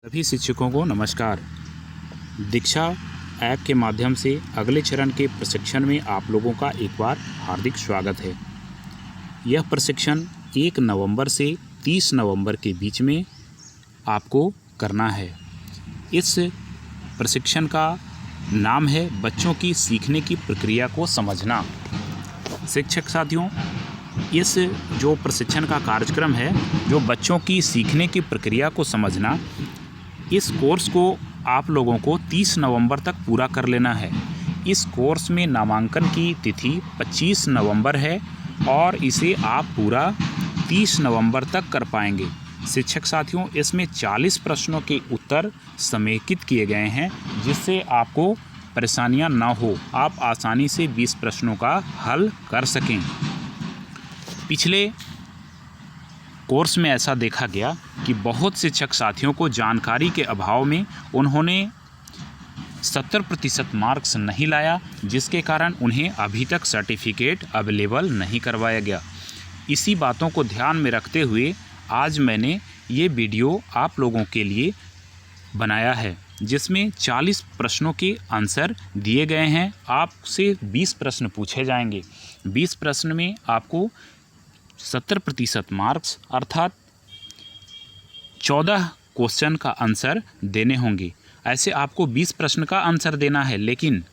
सभी शिक्षकों को नमस्कार। दीक्षा ऐप के माध्यम से अगले चरण के प्रशिक्षण में आप लोगों का एक बार हार्दिक स्वागत है। यह प्रशिक्षण 1 नवंबर से 30 नवंबर के बीच में आपको करना है। इस प्रशिक्षण का नाम है बच्चों की सीखने की प्रक्रिया को समझना। शिक्षक साथियों, इस जो प्रशिक्षण का कार्यक्रम है, जो बच्चों की सीखने की प्रक्रिया को समझना, इस कोर्स को आप लोगों को 30 नवंबर तक पूरा कर लेना है। इस कोर्स में नामांकन की तिथि 25 नवंबर है और इसे आप पूरा 30 नवंबर तक कर पाएंगे। शिक्षक साथियों, इसमें 40 प्रश्नों के उत्तर समेकित किए गए हैं, जिससे आपको परेशानियां ना हो, आप आसानी से 20 प्रश्नों का हल कर सकें। पिछले कोर्स में ऐसा देखा गया कि बहुत शिक्षक साथियों को जानकारी के अभाव में उन्होंने 70% मार्क्स नहीं लाया, जिसके कारण उन्हें अभी तक सर्टिफिकेट अवेलेबल नहीं करवाया गया। इसी बातों को ध्यान में रखते हुए आज मैंने ये वीडियो आप लोगों के लिए बनाया है, जिसमें 40 प्रश्नों के आंसर दिए गए हैं। आपसे 20 प्रश्न पूछे जाएंगे। 20 प्रश्न में आपको 70% मार्क्स अर्थात 14 क्वेश्चन का आंसर देने होंगे। ऐसे आपको 20 प्रश्न का आंसर देना है, लेकिन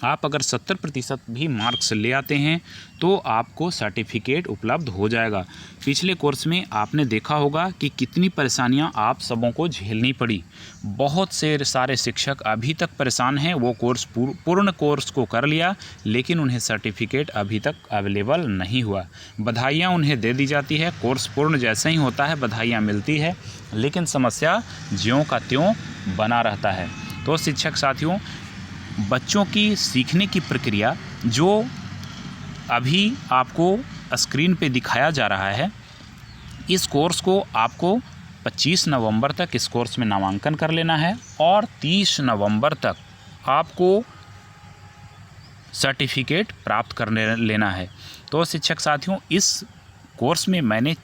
आप अगर 70% भी मार्क्स ले आते हैं तो आपको सर्टिफिकेट उपलब्ध हो जाएगा। पिछले कोर्स में आपने देखा होगा कि कितनी परेशानियां आप सबों को झेलनी पड़ी। बहुत से सारे शिक्षक अभी तक परेशान हैं। वो कोर्स पूर्ण कोर्स को कर लिया, लेकिन उन्हें सर्टिफिकेट अभी तक अवेलेबल नहीं हुआ। बधाइयाँ उन्हें दे दी जाती है, कोर्स पूर्ण जैसे ही होता है बधाइयाँ मिलती है, लेकिन समस्या ज्यों का त्यों बना रहता है। तो शिक्षक साथियों, बच्चों की सीखने की प्रक्रिया जो अभी आपको स्क्रीन पे दिखाया जा रहा है, इस कोर्स को आपको 25 नवंबर तक इस कोर्स में नामांकन कर लेना है और 30 नवंबर तक आपको सर्टिफिकेट प्राप्त करने लेना है। तो शिक्षक साथियों, इस कोर्स में मैंने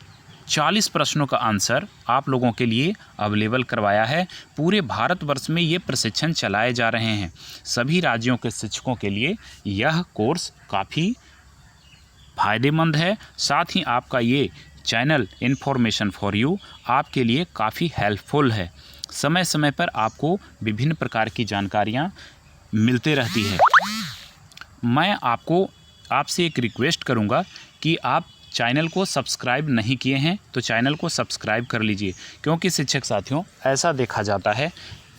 40 प्रश्नों का आंसर आप लोगों के लिए अवेलेबल करवाया है। पूरे भारतवर्ष में ये प्रशिक्षण चलाए जा रहे हैं। सभी राज्यों के शिक्षकों के लिए यह कोर्स काफ़ी फ़ायदेमंद है। साथ ही आपका ये चैनल इन्फॉर्मेशन फॉर यू आपके लिए काफ़ी हेल्पफुल है। समय समय पर आपको विभिन्न प्रकार की जानकारियाँ मिलते रहती है। मैं आपसे एक रिक्वेस्ट करूँगा कि आप चैनल को सब्सक्राइब नहीं किए हैं तो चैनल को सब्सक्राइब कर लीजिए, क्योंकि शिक्षक साथियों, ऐसा देखा जाता है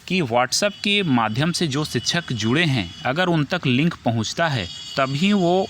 कि व्हाट्सएप के माध्यम से जो शिक्षक जुड़े हैं, अगर उन तक लिंक पहुंचता है तभी वो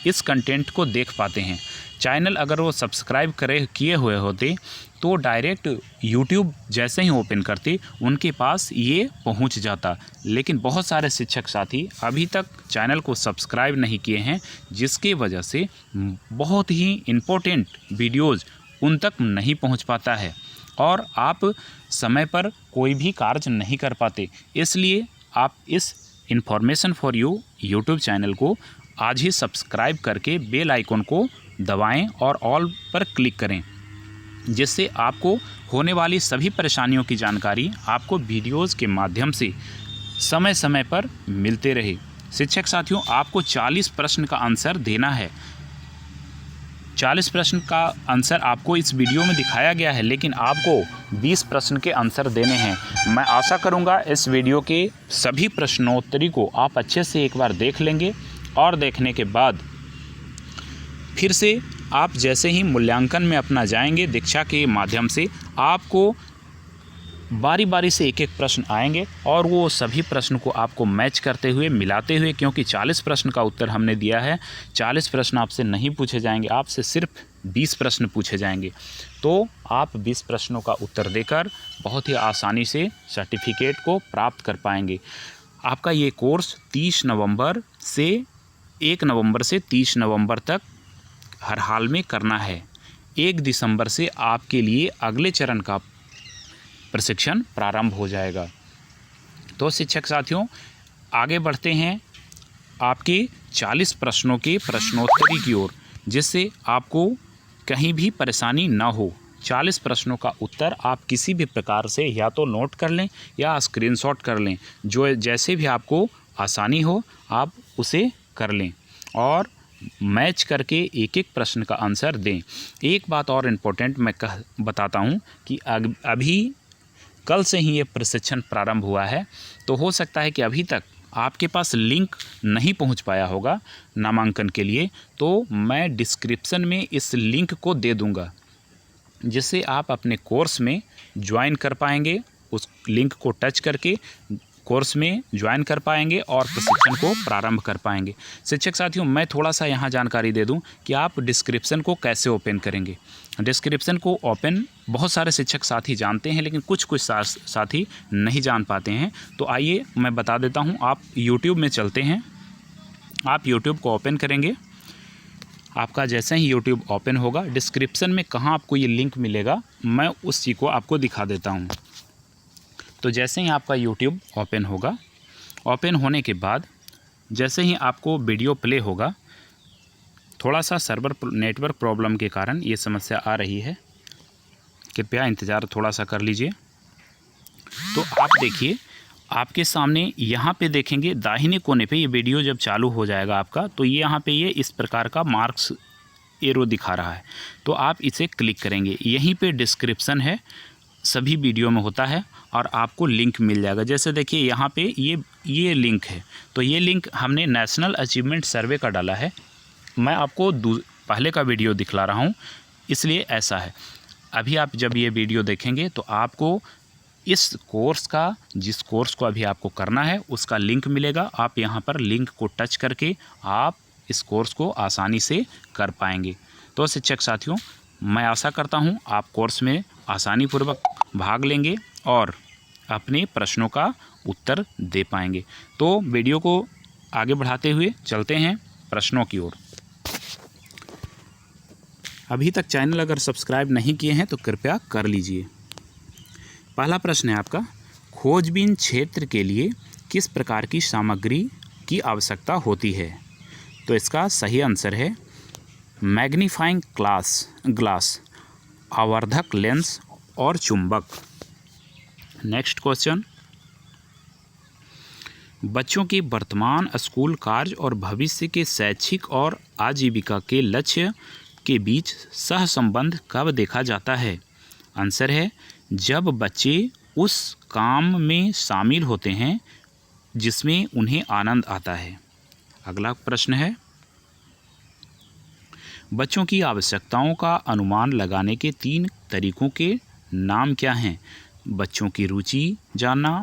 इस कंटेंट को देख पाते हैं। चैनल अगर वो सब्सक्राइब किए हुए होते तो डायरेक्ट यूट्यूब जैसे ही ओपन करते उनके पास ये पहुंच जाता, लेकिन बहुत सारे शिक्षक साथी अभी तक चैनल को सब्सक्राइब नहीं किए हैं, जिसके वजह से बहुत ही इम्पोर्टेंट वीडियोज़ उन तक नहीं पहुंच पाता है और आप समय पर कोई भी कार्य नहीं कर पाते। इसलिए आप इस information for you YouTube channel को आज ही सब्सक्राइब करके बेल आइकन को दबाएं और ऑल पर क्लिक करें, जिससे आपको होने वाली सभी परेशानियों की जानकारी आपको वीडियोज़ के माध्यम से समय समय पर मिलते रहे। शिक्षक साथियों, आपको 40 प्रश्न का आंसर देना है। 40 प्रश्न का आंसर आपको इस वीडियो में दिखाया गया है, लेकिन आपको 20 प्रश्न के आंसर देने हैं। मैं आशा करूंगा इस वीडियो के सभी प्रश्नोत्तरी को आप अच्छे से एक बार देख लेंगे और देखने के बाद फिर से आप जैसे ही मूल्यांकन में अपना जाएंगे दीक्षा के माध्यम से, आपको बारी बारी से एक एक प्रश्न आएंगे और वो सभी प्रश्न को आपको मैच करते हुए, मिलाते हुए, क्योंकि 40 प्रश्न का उत्तर हमने दिया है, 40 प्रश्न आपसे नहीं पूछे जाएंगे, आपसे सिर्फ 20 प्रश्न पूछे जाएंगे। तो आप 20 प्रश्नों का उत्तर देकर बहुत ही आसानी से सर्टिफिकेट को प्राप्त कर पाएंगे। आपका ये कोर्स 1 नवंबर से 30 नवंबर तक हर हाल में करना है। 1 दिसंबर से आपके लिए अगले चरण का प्रशिक्षण प्रारंभ हो जाएगा। तो शिक्षक साथियों, आगे बढ़ते हैं आपके 40 प्रश्नों के प्रश्नोत्तरी की ओर, जिससे आपको कहीं भी परेशानी ना हो। 40 प्रश्नों का उत्तर आप किसी भी प्रकार से या तो नोट कर लें या स्क्रीनशॉट कर लें, जो जैसे भी आपको आसानी हो आप उसे कर लें और मैच करके एक एक प्रश्न का आंसर दें। एक बात और इम्पोर्टेंट मैं बताता हूँ कि अभी कल से ही ये प्रशिक्षण प्रारंभ हुआ है, तो हो सकता है कि अभी तक आपके पास लिंक नहीं पहुंच पाया होगा नामांकन के लिए, तो मैं डिस्क्रिप्शन में इस लिंक को दे दूंगा, जिससे आप अपने कोर्स में ज्वाइन कर पाएंगे। उस लिंक को टच करके कोर्स में ज्वाइन कर पाएंगे और प्रशिक्षण को प्रारंभ कर पाएंगे। शिक्षक साथियों, मैं थोड़ा सा यहाँ जानकारी दे दूँ कि आप डिस्क्रिप्शन को कैसे ओपन करेंगे। डिस्क्रिप्शन को ओपन बहुत सारे शिक्षक साथी जानते हैं, लेकिन कुछ साथी नहीं जान पाते हैं। तो आइए मैं बता देता हूँ। आप यूट्यूब में चलते हैं, आप यूट्यूब को ओपन करेंगे। आपका जैसे ही यूट्यूब ओपन होगा, डिस्क्रिप्शन में कहाँ आपको ये लिंक मिलेगा, मैं उस चीज़ को आपको दिखा देता हूँ। तो जैसे ही आपका यूट्यूब ओपन होगा, ओपन होने के बाद जैसे ही आपको वीडियो प्ले होगा, थोड़ा सा सर्वर नेटवर्क प्रॉब्लम के कारण ये समस्या आ रही है, कृपया इंतज़ार थोड़ा सा कर लीजिए। तो आप देखिए, आपके सामने यहाँ पे देखेंगे दाहिने कोने पे ये वीडियो जब चालू हो जाएगा आपका, तो ये यहाँ पे ये इस प्रकार का मार्क्स एरो दिखा रहा है। तो आप इसे क्लिक करेंगे, यहीं पे डिस्क्रिप्शन है, सभी वीडियो में होता है और आपको लिंक मिल जाएगा। जैसे देखिए यहाँ पे ये लिंक है, तो ये लिंक हमने नेशनल अचीवमेंट सर्वे का डाला है। मैं आपको पहले का वीडियो दिखला रहा हूँ, इसलिए ऐसा है। अभी आप जब ये वीडियो देखेंगे तो आपको इस कोर्स का, जिस कोर्स को अभी आपको करना है उसका लिंक मिलेगा। आप यहाँ पर लिंक को टच करके आप इस कोर्स को आसानी से कर पाएंगे। तो शिक्षक साथियों, मैं आशा करता हूँ आप कोर्स में आसानीपूर्वक भाग लेंगे और अपने प्रश्नों का उत्तर दे पाएंगे। तो वीडियो को आगे बढ़ाते हुए चलते हैं प्रश्नों की ओर। अभी तक चैनल अगर सब्सक्राइब नहीं किए हैं तो कृपया कर लीजिए। पहला प्रश्न है आपका, खोजबीन क्षेत्र के लिए किस प्रकार की सामग्री की आवश्यकता होती है? तो इसका सही आंसर है मैग्नीफाइंग ग्लास, आवर्धक लेंस और चुंबक। नेक्स्ट क्वेश्चन, बच्चों के वर्तमान स्कूल कार्य और भविष्य के शैक्षिक और आजीविका के लक्ष्य के बीच सहसंबंध कब देखा जाता है? आंसर है जब बच्चे उस काम में शामिल होते हैं जिसमें उन्हें आनंद आता है। अगला प्रश्न है, बच्चों की आवश्यकताओं का अनुमान लगाने के 3 तरीकों के नाम क्या हैं? बच्चों की रुचि जानना,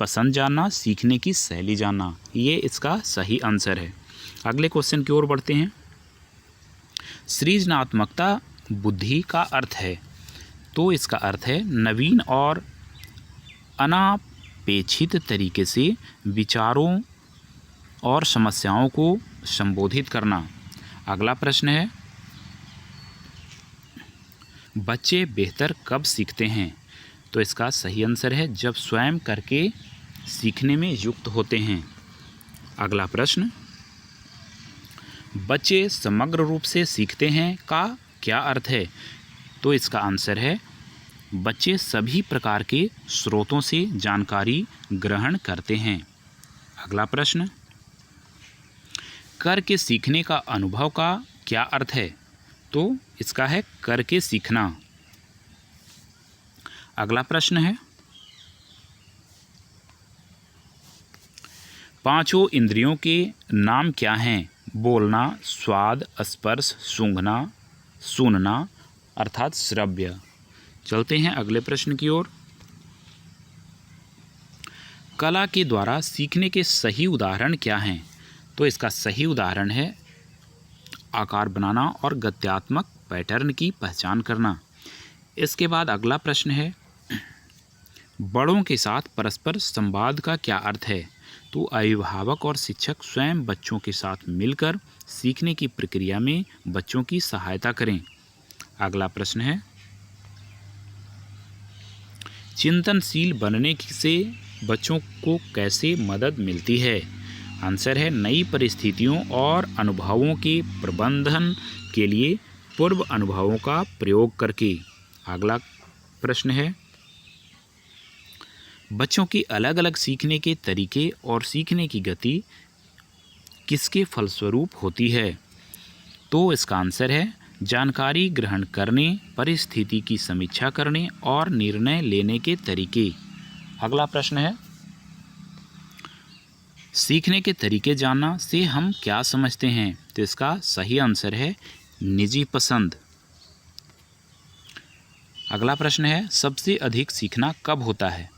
पसंद जानना, सीखने की शैली जानना। ये इसका सही आंसर है। अगले क्वेश्चन की ओर बढ़ते हैं। सृजनात्मकता बुद्धि का अर्थ है? तो इसका अर्थ है नवीन और अनापेक्षित तरीके से विचारों और समस्याओं को संबोधित करना। अगला प्रश्न है, बच्चे बेहतर कब सीखते हैं? तो इसका सही आंसर है जब स्वयं करके सीखने में युक्त होते हैं। अगला प्रश्न, बच्चे समग्र रूप से सीखते हैं का क्या अर्थ है? तो इसका आंसर है बच्चे सभी प्रकार के स्रोतों से जानकारी ग्रहण करते हैं। अगला प्रश्न, करके सीखने का अनुभव का क्या अर्थ है? तो इसका है करके सीखना। अगला प्रश्न है, पांचों इंद्रियों के नाम क्या हैं? बोलना, स्वाद, स्पर्श, सूंघना, सुनना अर्थात श्रव्य। चलते हैं अगले प्रश्न की ओर। कला के द्वारा सीखने के सही उदाहरण क्या हैं? तो इसका सही उदाहरण है आकार बनाना और गत्यात्मक पैटर्न की पहचान करना। इसके बाद अगला प्रश्न है, बड़ों के साथ परस्पर संवाद का क्या अर्थ है? तो अभिभावक और शिक्षक स्वयं बच्चों के साथ मिलकर सीखने की प्रक्रिया में बच्चों की सहायता करें। अगला प्रश्न है, चिंतनशील बनने से बच्चों को कैसे मदद मिलती है? आंसर है नई परिस्थितियों और अनुभवों के प्रबंधन के लिए पूर्व अनुभवों का प्रयोग करके। अगला प्रश्न है, बच्चों के अलग अलग सीखने के तरीके और सीखने की गति किसके फलस्वरूप होती है? तो इसका आंसर है जानकारी ग्रहण करने, परिस्थिति की समीक्षा करने और निर्णय लेने के तरीके। अगला प्रश्न है, सीखने के तरीके जानना से हम क्या समझते हैं? तो इसका सही आंसर है निजी पसंद। अगला प्रश्न है, सबसे अधिक सीखना कब होता है?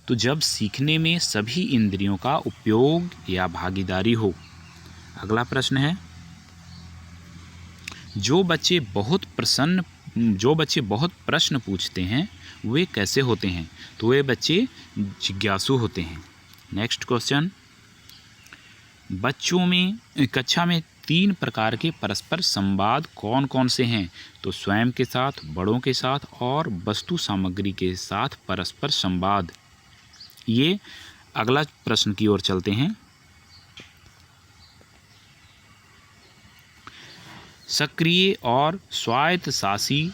तो जब सीखने में सभी इंद्रियों का उपयोग या भागीदारी हो। अगला प्रश्न है, जो बच्चे बहुत प्रश्न पूछते हैं वे कैसे होते हैं? तो वे बच्चे जिज्ञासु होते हैं। नेक्स्ट क्वेश्चन, बच्चों में कक्षा में 3 प्रकार के परस्पर संवाद कौन कौन से हैं? तो स्वयं के साथ, बड़ों के साथ और वस्तु सामग्री के साथ परस्पर संवाद। ये अगला प्रश्न की ओर चलते हैं। सक्रिय और स्वायत्तशासी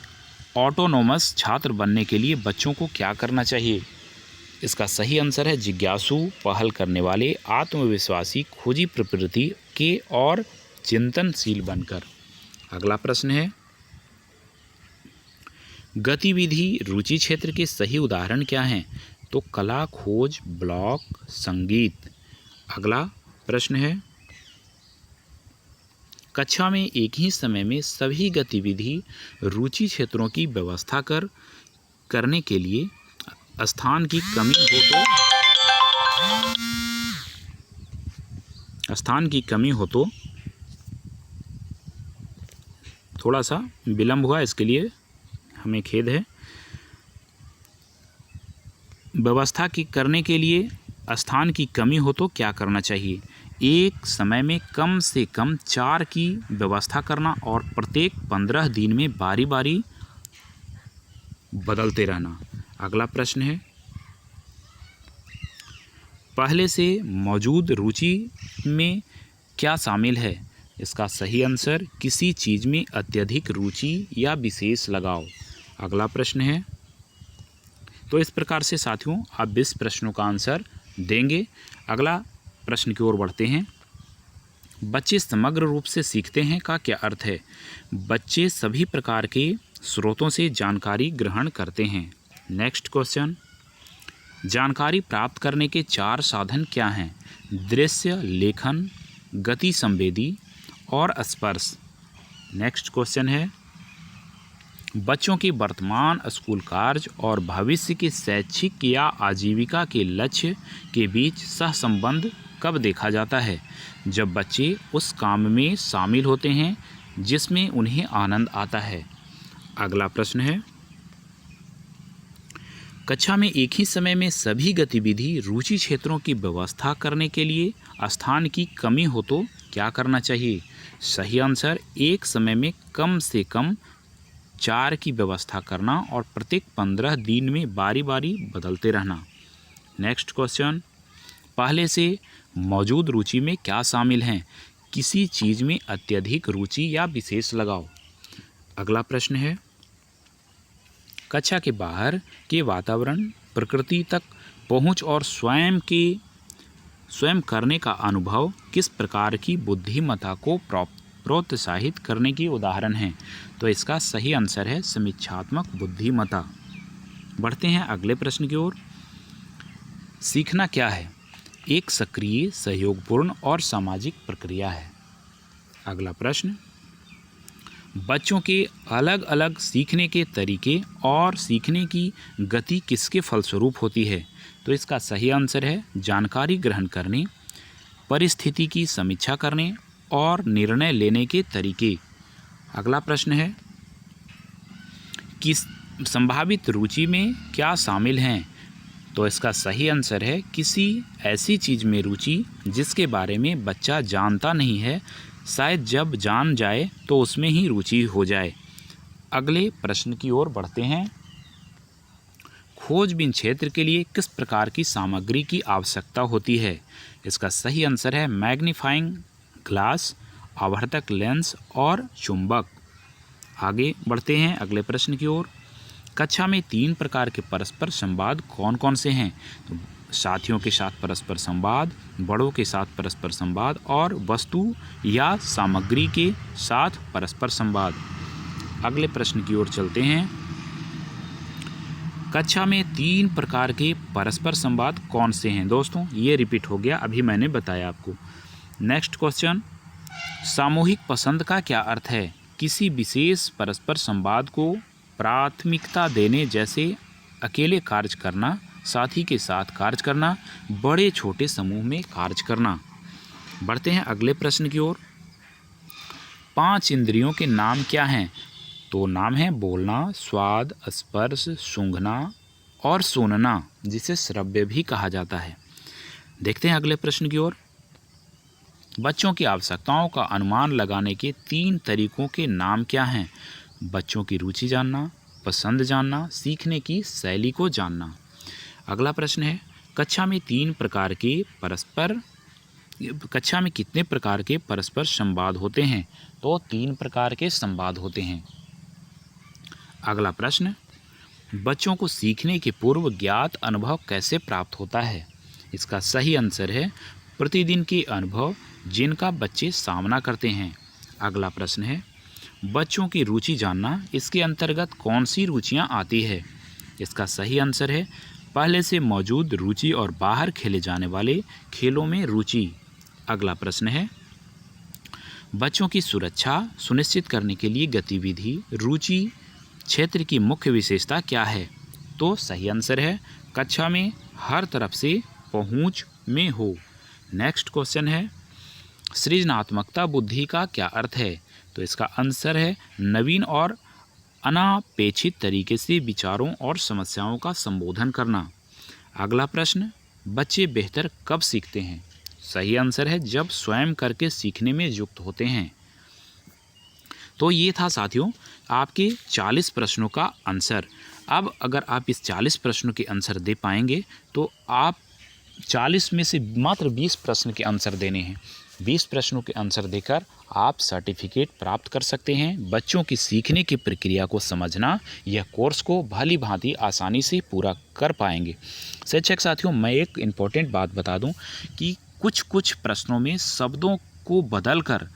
ऑटोनोमस छात्र बनने के लिए बच्चों को क्या करना चाहिए? इसका सही आंसर है जिज्ञासु, पहल करने वाले, आत्मविश्वासी, खोजी प्रवृत्ति के और चिंतनशील बनकर। अगला प्रश्न है, गतिविधि रुचि क्षेत्र के सही उदाहरण क्या हैं? तो कला, खोज, ब्लॉक, संगीत। अगला प्रश्न है, कक्षा में एक ही समय में सभी गतिविधि रुचि क्षेत्रों की व्यवस्था करने के लिए स्थान की कमी हो तो थोड़ा सा विलंब हुआ, इसके लिए हमें खेद है। व्यवस्था की करने के लिए स्थान की कमी हो तो क्या करना चाहिए? एक समय में कम से कम 4 की व्यवस्था करना और प्रत्येक 15 दिन में बारी बारी बदलते रहना। अगला प्रश्न है, पहले से मौजूद रुचि में क्या शामिल है? इसका सही आंसर किसी चीज़ में अत्यधिक रुचि या विशेष लगाव। अगला प्रश्न है, तो इस प्रकार से साथियों आप 20 प्रश्नों का आंसर देंगे। अगला प्रश्न की ओर बढ़ते हैं। बच्चे समग्र रूप से सीखते हैं का क्या अर्थ है? बच्चे सभी प्रकार के स्रोतों से जानकारी ग्रहण करते हैं। नेक्स्ट क्वेश्चन, जानकारी प्राप्त करने के 4 साधन क्या हैं? दृश्य, लेखन, गति संवेदी और स्पर्श। नेक्स्ट क्वेश्चन है, बच्चों के वर्तमान स्कूल कार्य और भविष्य के शैक्षिक या आजीविका के लक्ष्य के बीच सहसंबंध कब देखा जाता है? जब बच्चे उस काम में शामिल होते हैं जिसमें उन्हें आनंद आता है। अगला प्रश्न है, कक्षा में एक ही समय में सभी गतिविधि रुचि क्षेत्रों की व्यवस्था करने के लिए स्थान की कमी हो तो क्या करना चाहिए? सही आंसर एक समय में कम से कम 4 की व्यवस्था करना और प्रत्येक 15 दिन में बारी बारी बदलते रहना। नेक्स्ट क्वेश्चन, पहले से मौजूद रुचि में क्या शामिल हैं? किसी चीज़ में अत्यधिक रुचि या विशेष लगाव। अगला प्रश्न है, कक्षा के बाहर के वातावरण, प्रकृति तक पहुंच और स्वयं करने का अनुभव किस प्रकार की बुद्धिमत्ता को प्रोत्साहित करने की उदाहरण हैं? तो इसका सही आंसर है समीक्षात्मक बुद्धिमत्ता। बढ़ते हैं अगले प्रश्न की ओर। सीखना क्या है? एक सक्रिय, सहयोगपूर्ण और सामाजिक प्रक्रिया है। अगला प्रश्न, बच्चों के अलग अलग सीखने के तरीके और सीखने की गति किसके फलस्वरूप होती है? तो इसका सही आंसर है जानकारी ग्रहण करने, परिस्थिति की समीक्षा करने और निर्णय लेने के तरीके। अगला प्रश्न है, किस संभावित रुचि में क्या शामिल हैं? तो इसका सही आंसर है किसी ऐसी चीज़ में रुचि जिसके बारे में बच्चा जानता नहीं है, शायद जब जान जाए तो उसमें ही रुचि हो जाए। अगले प्रश्न की ओर बढ़ते हैं। खोजबीन क्षेत्र के लिए किस प्रकार की सामग्री की आवश्यकता होती है? इसका सही आंसर है मैग्नीफाइंग ग्लास, आवर्धक लेंस और चुंबक। आगे बढ़ते हैं अगले प्रश्न की ओर। कक्षा में 3 प्रकार के परस्पर संवाद कौन कौन से हैं? तो साथियों के साथ परस्पर संवाद, बड़ों के साथ परस्पर संवाद और वस्तु या सामग्री के साथ परस्पर संवाद। अगले प्रश्न की ओर चलते हैं। कक्षा में 3 प्रकार के परस्पर संवाद कौन से हैं? दोस्तों ये रिपीट हो गया, अभी मैंने बताया आपको। नेक्स्ट क्वेश्चन, सामूहिक पसंद का क्या अर्थ है? किसी विशेष परस्पर संवाद को प्राथमिकता देने, जैसे अकेले कार्य करना, साथी के साथ कार्य करना, बड़े छोटे समूह में कार्य करना। बढ़ते हैं अगले प्रश्न की ओर। 5 इंद्रियों के नाम क्या हैं? तो नाम है बोलना, स्वाद, स्पर्श, सूंघना और सुनना, जिसे श्रव्य भी कहा जाता है। देखते हैं अगले प्रश्न की ओर। बच्चों की आवश्यकताओं का अनुमान लगाने के 3 तरीकों के नाम क्या हैं? बच्चों की रुचि जानना, पसंद जानना, सीखने की शैली को जानना। अगला प्रश्न है, कक्षा में कितने प्रकार के परस्पर संवाद होते हैं? तो 3 प्रकार के संवाद होते हैं। अगला प्रश्न, बच्चों को सीखने के पूर्व ज्ञात अनुभव कैसे प्राप्त होता है? इसका सही आंसर है प्रतिदिन के अनुभव जिनका बच्चे सामना करते हैं। अगला प्रश्न है, बच्चों की रुचि जानना, इसके अंतर्गत कौन सी रुचियां आती है? इसका सही आंसर है पहले से मौजूद रुचि और बाहर खेले जाने वाले खेलों में रुचि। अगला प्रश्न है, बच्चों की सुरक्षा सुनिश्चित करने के लिए गतिविधि रुचि क्षेत्र की मुख्य विशेषता क्या है? तो सही आंसर है कक्षा में हर तरफ से पहुंच में हो। नेक्स्ट क्वेश्चन है, सृजनात्मकता बुद्धि का क्या अर्थ है? तो इसका आंसर है नवीन और अनापेक्षित तरीके से विचारों और समस्याओं का संबोधन करना। अगला प्रश्न, बच्चे बेहतर कब सीखते हैं? सही आंसर है जब स्वयं करके सीखने में युक्त होते हैं। तो ये था साथियों आपके 40 प्रश्नों का आंसर। अब अगर आप इस 40 प्रश्नों के आंसर दे पाएंगे तो आप 40 में से मात्र 20 प्रश्न के आंसर देने हैं। 20 प्रश्नों के आंसर देकर आप सर्टिफिकेट प्राप्त कर सकते हैं। बच्चों की सीखने की प्रक्रिया को समझना, यह कोर्स को भली भांति आसानी से पूरा कर पाएंगे। शिक्षक साथियों, मैं एक इम्पोर्टेंट बात बता दूं कि कुछ प्रश्नों में शब्दों को बदलकर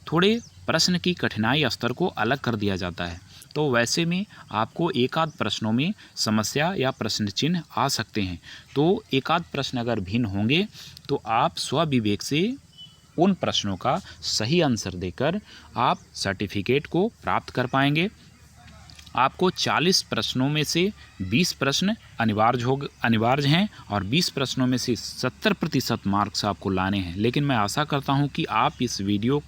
थोड़े प्रश्न की कठिनाई स्तर को अलग कर दिया जाता है। तो वैसे में आपको एक आध प्रश्नों में समस्या या प्रश्न चिन्ह आ सकते हैं। तो एक आध प्रश्न अगर भिन्न होंगे तो आप स्वविवेक से उन प्रश्नों का सही आंसर देकर आप सर्टिफिकेट को प्राप्त कर पाएंगे। आपको 40 प्रश्नों में से 20 प्रश्न अनिवार्य हैं और 20 प्रश्नों में से 70% मार्क्स आपको लाने हैं। लेकिन मैं आशा करता हूं कि आप इस वीडियो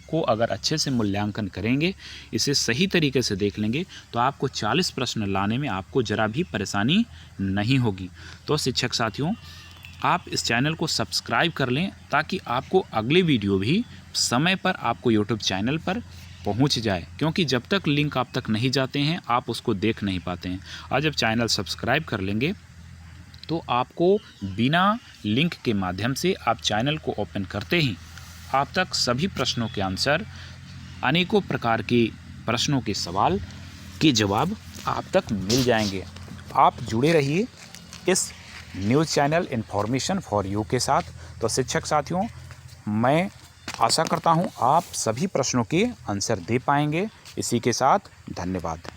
को अगर अच्छे से मूल्यांकन करेंगे, इसे सही तरीके से देख लेंगे, तो आपको 40 प्रश्न लाने में आपको ज़रा भी परेशानी नहीं होगी। तो शिक्षक साथियों, आप इस चैनल को सब्सक्राइब कर लें ताकि आपको अगले वीडियो भी समय पर आपको यूट्यूब चैनल पर पहुंच जाए, क्योंकि जब तक लिंक आप तक नहीं जाते हैं आप उसको देख नहीं पाते हैं। और जब चैनल सब्सक्राइब कर लेंगे तो आपको बिना लिंक के माध्यम से आप चैनल को ओपन करते ही आप तक सभी प्रश्नों के आंसर, अनेकों प्रकार के प्रश्नों के सवाल के जवाब आप तक मिल जाएंगे। आप जुड़े रहिए इस news channel information for you के साथ। तो शिक्षक साथियों, मैं आशा करता हूं आप सभी प्रश्नों के आंसर दे पाएंगे। इसी के साथ धन्यवाद।